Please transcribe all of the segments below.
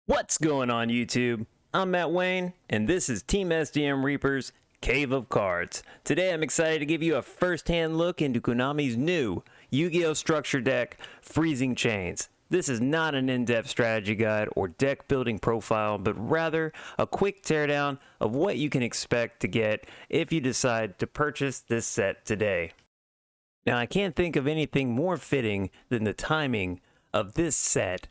What's going on YouTube? I'm Matt Wayne, and this is Team SDM Reaper's Cave of Cards. Today I'm excited to give you a first-hand look into Konami's new Yu-Gi-Oh! Structure deck, Freezing Chains. This is not an in-depth strategy guide or deck building profile, but rather a quick teardown of what you can expect to get if you decide to purchase this set today. Now I can't think of anything more fitting than the timing of this set,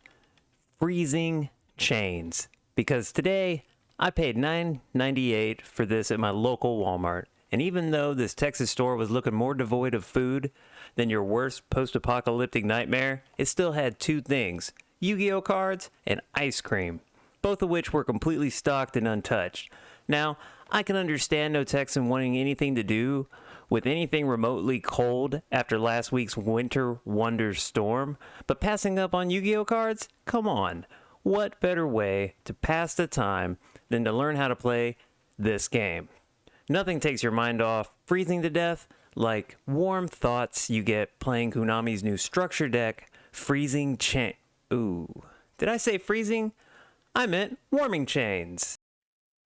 Freezing Chains, because today I paid $9.98 for this at my local Walmart, and even though this Texas store was looking more devoid of food than your worst post-apocalyptic nightmare, it still had two things: Yu-Gi-Oh cards and ice cream, both of which were completely stocked and untouched. Now, I can understand no Texan wanting anything to do with anything remotely cold after last week's winter wonder storm, but passing up on Yu-Gi-Oh cards? Come on. What better way to pass the time than to learn how to play this game? Nothing takes your mind off freezing to death like warm thoughts you get playing Konami's new structure deck, Freezing Chain. Ooh, did I say freezing? I meant warming chains.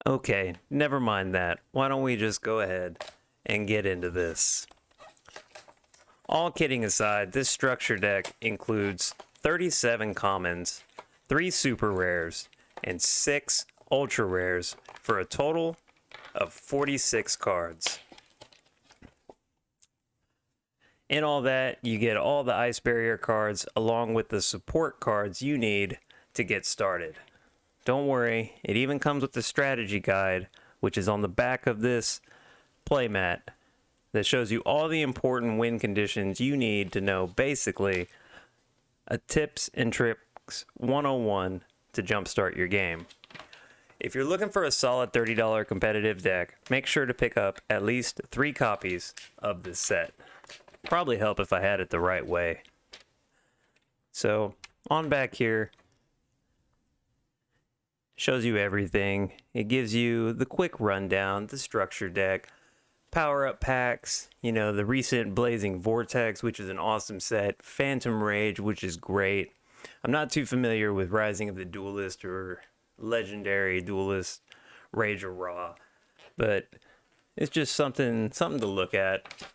Okay, never mind that. Why don't we just go ahead and get into this? All kidding aside, this structure deck includes 37 commons, 3 super rares, and 6 ultra rares for a total of 46 cards. In all that, you get all the ice barrier cards along with the support cards you need to get started. Don't worry, it even comes with the strategy guide, which is on the back of this playmat, that shows you all the important win conditions you need to know, basically a tips and tricks 101 to jumpstart your game. If you're looking for a solid $30 competitive deck, make sure to pick up at least 3 copies of this set. Probably help if I had it the right way. So, on back here, shows you everything. It gives you the quick rundown, the structure deck, power-up packs, the recent Blazing Vortex, which is an awesome set, Phantom Rage, which is great. I'm not too familiar with Rising of the Duelist or Legendary Duelist Rage or Raw, but it's just something to look at.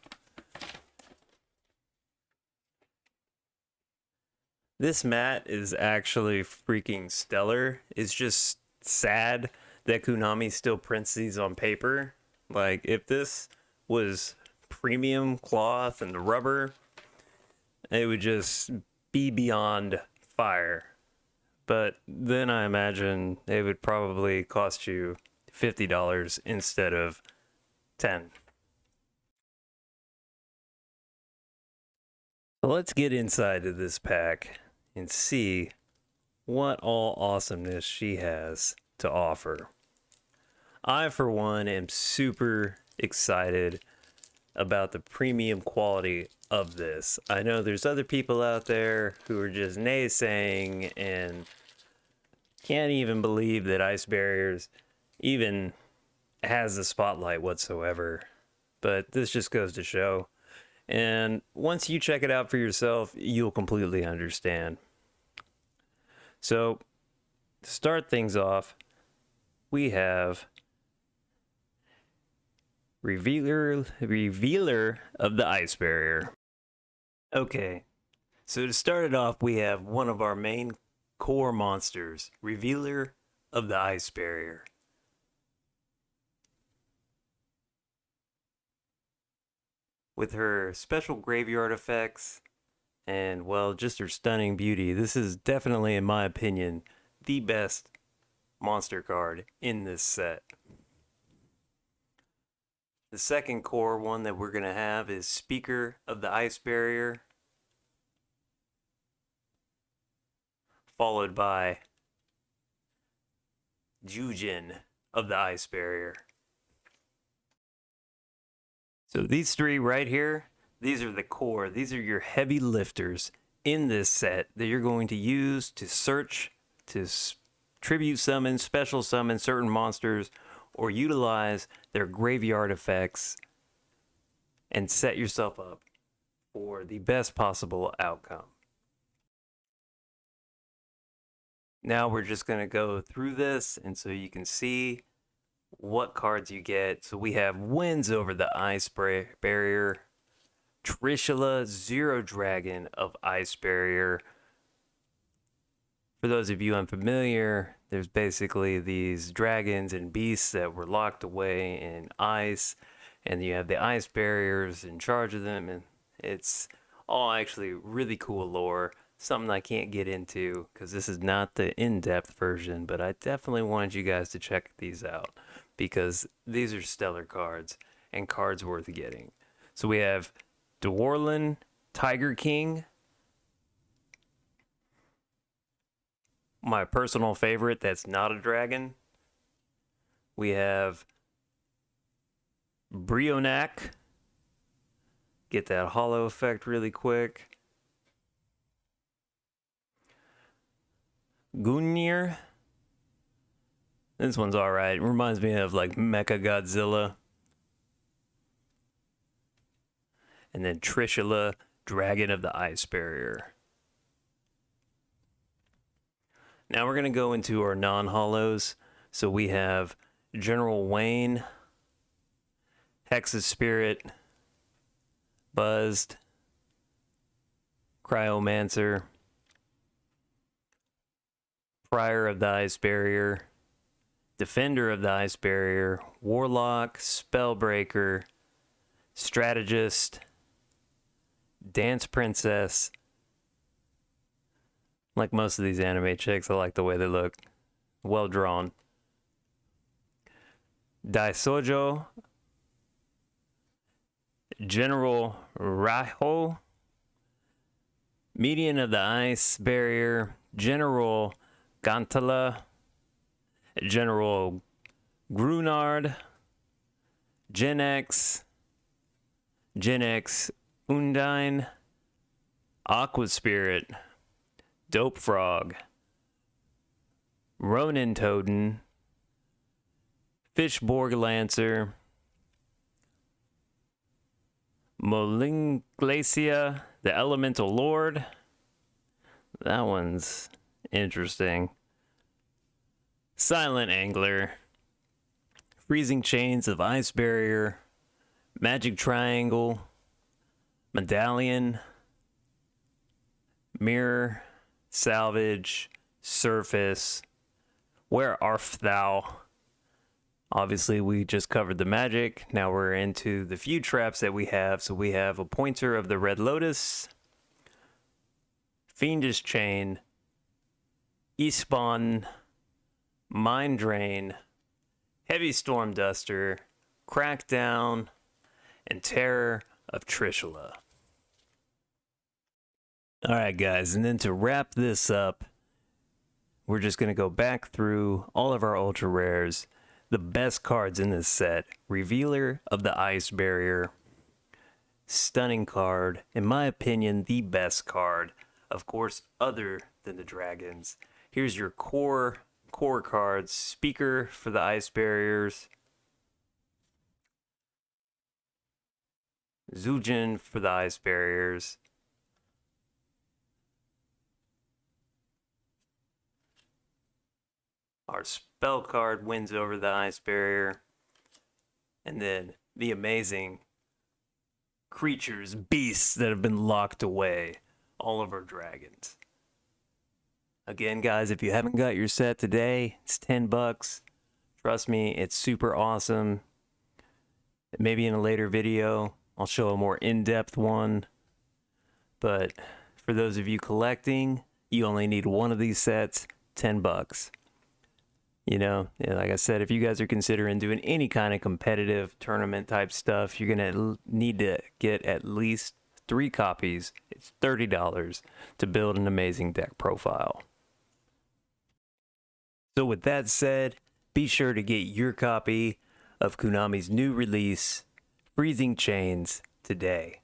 This mat is actually freaking stellar. It's just sad that Konami still prints these on paper. Like, if this was premium cloth and the rubber, it would just be beyond fire. But then I imagine it would probably cost you $50 instead of $10. So let's get inside of this pack and see what all awesomeness she has to offer. I, for one, am super excited about the premium quality of this. I know there's other people out there who are just naysaying and can't even believe that Ice Barriers even has the spotlight whatsoever. But this just goes to show. And once you check it out for yourself, you'll completely understand. So, to start things off, we have Revealer of the Ice Barrier. Okay, so to start it off, we have one of our main core monsters, Revealer of the Ice Barrier. With her special graveyard effects and, well, just her stunning beauty, this is definitely, in my opinion, the best monster card in this set. The second core one that we're going to have is Speaker of the Ice Barrier, followed by Jujin of the Ice Barrier. So these 3 right here, these are the core. These are your heavy lifters in this set that you're going to use to search, to tribute summon, special summon certain monsters, or utilize their graveyard effects and set yourself up for the best possible outcome. Now we're just going to go through this, and so you can see what cards you get. So we have Wins Over the Ice Barrier, Trishula, Zero Dragon of Ice Barrier. For those of you unfamiliar, there's basically these dragons and beasts that were locked away in ice, and you have the ice barriers in charge of them, and it's all actually really cool lore. Something I can't get into because this is not the in-depth version, but I definitely wanted you guys to check these out because these are stellar cards and cards worth getting. So we have Dwarlin, Tiger King, my personal favorite that's not a dragon. We have Brionac, get that hollow effect really quick. Gungnir. This one's alright. It reminds me of like Mecha Godzilla. And then Trishula, Dragon of the Ice Barrier. Now we're going to go into our non-hollows. So we have General Wayne, Hex's Spirit, Buzzed, Cryomancer, Prior of the Ice Barrier, Defender of the Ice Barrier, Warlock, Spellbreaker, Strategist, Dance Princess. Like most of these anime chicks, I like the way they look. Well drawn. Daisojo, General Raiho, Median of the Ice Barrier, General Gantala, General Grunard, Gen X Undine, Aqua Spirit, Dope Frog, Ronin Toden, Fishborg Lancer, Molinglacia, the Elemental Lord. That one's interesting. Silent Angler, Freezing Chains of Ice Barrier, Magic Triangle, Medallion, Mirror, Salvage, Surface, Where Art Thou? Obviously, we just covered the magic. Now we're into the few traps that we have. So we have a Pointer of the Red Lotus, Fiendish Chain, Espawn, Mind Drain, Heavy Storm Duster, Crackdown, and Terror of Trishula. Alright guys, and then to wrap this up, we're just going to go back through all of our ultra rares, the best cards in this set. Revealer of the Ice Barrier, stunning card, in my opinion the best card, of course other than the dragons. Here's your core cards. Speaker for the Ice Barriers, Zujin for the Ice Barriers, our spell card Wins Over the Ice Barrier, and then the amazing creatures, beasts that have been locked away, all of our dragons. Again guys, if you haven't got your set today, it's $10. Trust me, it's super awesome. Maybe in a later video I'll show a more in-depth one, but for those of you collecting, you only need one of these sets, $10. You know, like I said, if you guys are considering doing any kind of competitive tournament type stuff, you're gonna need to get at least 3 copies. It's $30 to build an amazing deck profile. So with that said, be sure to get your copy of Konami's new release, Freezing Chains, today.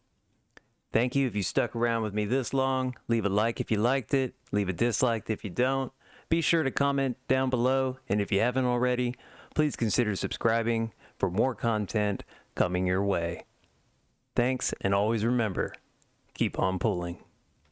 Thank you if you stuck around with me this long. Leave a like if you liked it. Leave a dislike if you don't. Be sure to comment down below, and if you haven't already, please consider subscribing for more content coming your way. Thanks, and always remember, keep on pulling.